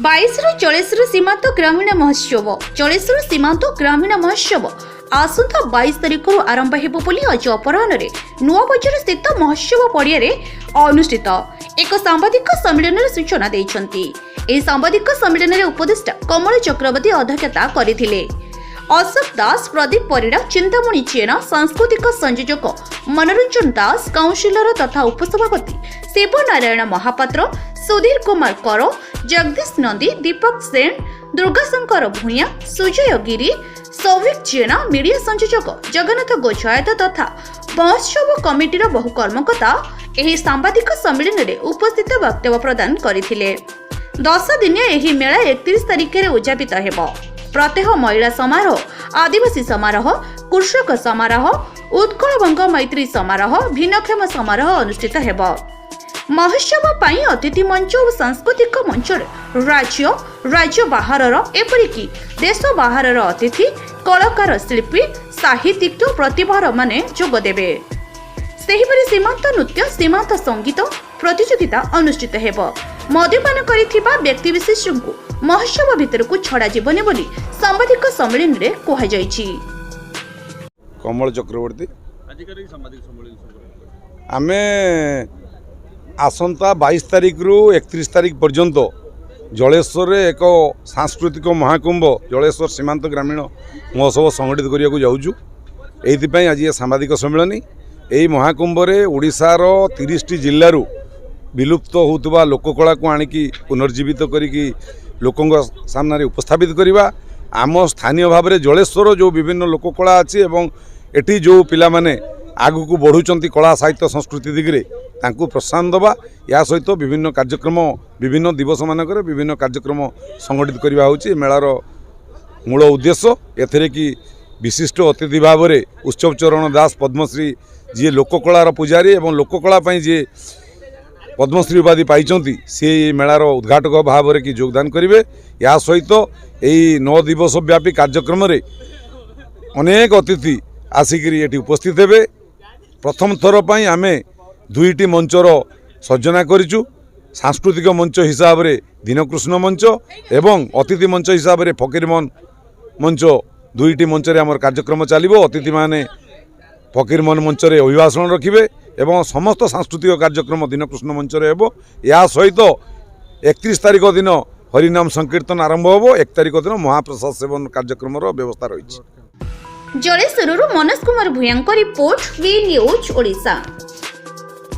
22 ରୁ 40 ସୀମାନ୍ତ ଗ୍ରାମୀଣ ମହୋତ୍ସବ। 40 ରୁ ସୀମାନ୍ତ ଗ୍ରାମୀଣ ମହୋତ୍ସବ ଆସନ୍ତା 22 ତାରିଖରୁ ଆରମ୍ଭ ହେବ ବୋଲି ଆଜି ଅପରାହ୍ନରେ ନୂଆବଜାର ସ୍ଥିତ ମହୋତ୍ସବ ପଡ଼ିଆରେ ଅନୁଷ୍ଠିତ ଏକ ସାମ୍ବାଦିକ ସମ୍ମିଳନୀରେ ସୂଚନା ଦେଇଛନ୍ତି। ଏହି ସାମ୍ବାଦିକ ସମ୍ମିଳନୀରେ ଉପଦେଷ୍ଟା କମଳ ଚକ୍ରବର୍ତ୍ତୀ ଅଧ୍ୟକ୍ଷତା କରିଥିଲେ। ଅଶୋକ ଦାସ, ପ୍ରଦୀପ ପରିଡ଼ା, ଚିନ୍ତାମଣି ଚେନା, ସାଂସ୍କୃତିକ ସଂଯୋଜକ ମନୋରଞ୍ଜନ ଦାସ, କାଉନସିଲର ତଥା ଉପସଭାପତି ଶିବନାରାୟଣ ମହାପାତ୍ର, ସୁଧୀର କୁମାର କର, ଜଗଦୀଶ ନନ୍ଦୀ, ଦୀପକ ସେନ, ଦୁର୍ଗାଶଙ୍କର ଭୂୟାଁ, ସୁଜୟ ଗିରି, ସୌଭିକ ଜେନା, ମିଡ଼ିଆ ସଂଯୋଜକ ଜଗନ୍ନାଥ ଗୋଛାୟତ ତଥା ମହୋତ୍ସବ କମିଟିର ବହୁ କର୍ମକର୍ତ୍ତା ଏହି ସାମ୍ବାଦିକ ସମ୍ମିଳନୀରେ ଉପସ୍ଥିତ ବକ୍ତବ୍ୟ ପ୍ରଦାନ କରିଥିଲେ। 10 ଦିନିଆ ଏହି ମେଳା 31 ତାରିଖରେ ଉଦ୍ଯାପିତ ହେବ। ପ୍ରତ୍ୟହ ମହିଳା ସମାରୋହ, ଆଦିବାସୀ ସମାରୋହ, କୃଷକ ସମାରୋହ, ଉତ୍କଳବଙ୍ଗ ମୈତ୍ରୀ ସମାରୋହ, ଭିନ୍ନକ୍ଷମ ସମାରୋହ ଅନୁଷ୍ଠିତ ହେବ। ମହୋତ୍ସବ ପାଇଁ ଅତିଥି ମଞ୍ଚ ଓ ସାଂସ୍କୃତିକ ମଞ୍ଚରେ ରାଜ୍ୟ ବାହାରର ଏପରିକି ଦେଶ ବାହାରର ଅତିଥି, କଳାକାର, ଶିଳ୍ପୀ, ସାହିତ୍ୟିକ ପ୍ରତିଭାର ମାନେ ଯୋଗଦେବେ। ସେହିପରି ସୀମାନ୍ତ ନୃତ୍ୟ, ସୀମାନ୍ତ ସଙ୍ଗୀତ ପ୍ରତିଯୋଗିତା ଅନୁଷ୍ଠିତ ହେବ। ମଦ୍ୟପାନ କରିଥିବା ବ୍ୟକ୍ତିବିଶେଷଙ୍କୁ ମହୋତ୍ସବ ଭିତରକୁ ଛଡ଼ାଯିବନି ବୋଲି ସାମ୍ବାଦିକ ସମ୍ମିଳନୀରେ କୁହାଯାଇଛି। କମଳ ଚକ୍ରବର୍ତ୍ତୀ, ଆମେ ଆସନ୍ତା 22 ତାରିଖରୁ 31 ତାରିଖ ପର୍ଯ୍ୟନ୍ତ ଜଳେଶ୍ୱରରେ ଏକ ସାଂସ୍କୃତିକ ମହାକୁମ୍ଭ ଜଳେଶ୍ୱର ସୀମାନ୍ତ ଗ୍ରାମୀଣ ମହୋତ୍ସବ ସଂଗଠିତ କରିବାକୁ ଯାଉଛୁ। ଏଇଥିପାଇଁ ଆଜି ଏ ସାମ୍ବାଦିକ ସମ୍ମିଳନୀ। ଏହି ମହାକୁମ୍ଭରେ ଓଡ଼ିଶାର 30ଟି ଜିଲ୍ଲାରୁ ବିଲୁପ୍ତ ହେଉଥିବା ଲୋକକଳାକୁ ଆଣିକି ପୁନର୍ଜୀବିତ କରିକି ଲୋକଙ୍କ ସାମ୍ନାରେ ଉପସ୍ଥାପିତ କରିବା। ଆମ ସ୍ଥାନୀୟ ଭାବରେ ଜଳେଶ୍ୱର ଯେଉଁ ବିଭିନ୍ନ ଲୋକକଳା ଅଛି ଏବଂ ଏଠି ଯେଉଁ ପିଲାମାନେ ଆଗକୁ ବଢ଼ୁଛନ୍ତି କଳା ସାହିତ୍ୟ ସଂସ୍କୃତି ଦିଗରେ ତାଙ୍କୁ ପ୍ରୋତ୍ସାହନ ଦେବା। ଏହା ସହିତ ବିଭିନ୍ନ କାର୍ଯ୍ୟକ୍ରମ ବିଭିନ୍ନ ଦିବସମାନଙ୍କରେ ବିଭିନ୍ନ କାର୍ଯ୍ୟକ୍ରମ ସଂଗଠିତ କରିବା ହେଉଛି ମେଳାର ମୂଳ ଉଦ୍ଦେଶ୍ୟ। ଏଥିରେ କି ବିଶିଷ୍ଟ ଅତିଥି ଭାବରେ ଉତ୍ସବ ଚରଣ ଦାସ ପଦ୍ମଶ୍ରୀ, ଯିଏ ଲୋକକଳାର ପୂଜାରୀ ଏବଂ ଲୋକକଳା ପାଇଁ ଯିଏ ପଦ୍ମଶ୍ରୀ ଉପାଧି ପାଇଛନ୍ତି, ସେ ଏହି ମେଳାର ଉଦ୍ଘାଟକ ଭାବରେ କି ଯୋଗଦାନ କରିବେ। ଏହା ସହିତ ଏହି 9 ଦିବସ ବ୍ୟାପୀ କାର୍ଯ୍ୟକ୍ରମରେ ଅନେକ ଅତିଥି ଆସିକରି ଏଠି ଉପସ୍ଥିତ ହେବେ। ପ୍ରଥମ ଥର ପାଇଁ ଆମେ 2ଟି ମଞ୍ଚର ସର୍ଜନା କରିଛୁ। ସାଂସ୍କୃତିକ ମଞ୍ଚ ହିସାବରେ ଦୀନକୃଷ୍ଣ ମଞ୍ଚ ଏବଂ ଅତିଥି ମଞ୍ଚ ହିସାବରେ ଫକୀରମୋହନ ମଞ୍ଚ, 2ଟି ମଞ୍ଚରେ ଆମର କାର୍ଯ୍ୟକ୍ରମ ଚାଲିବ। ଅତିଥିମାନେ ଫକୀରମୋହନ ମଞ୍ଚରେ ଅଭିଭାଷଣ ରଖିବେ ଏବଂ ସମସ୍ତ ସାଂସ୍କୃତିକ କାର୍ଯ୍ୟକ୍ରମ ଦୀନକୃଷ୍ଣ ମଞ୍ଚରେ ହେବ। ଏହା ସହିତ 31 ତାରିଖ ଦିନ ହରିନାମ ସଂକୀର୍ତ୍ତନ ଆରମ୍ଭ ହେବ। 1 ତାରିଖ ଦିନ ମହାପ୍ରସାଦ ସେବନ କାର୍ଯ୍ୟକ୍ରମର ବ୍ୟବସ୍ଥା ରହିଛି। ଜଳେଶ୍ୱରରୁ ମନୋଜ କୁମାର ଭୂୟାଙ୍କ ରିପୋର୍ଟ, ವಿ ନ୍ୟୁଜ୍ ଓଡ଼ିଶା।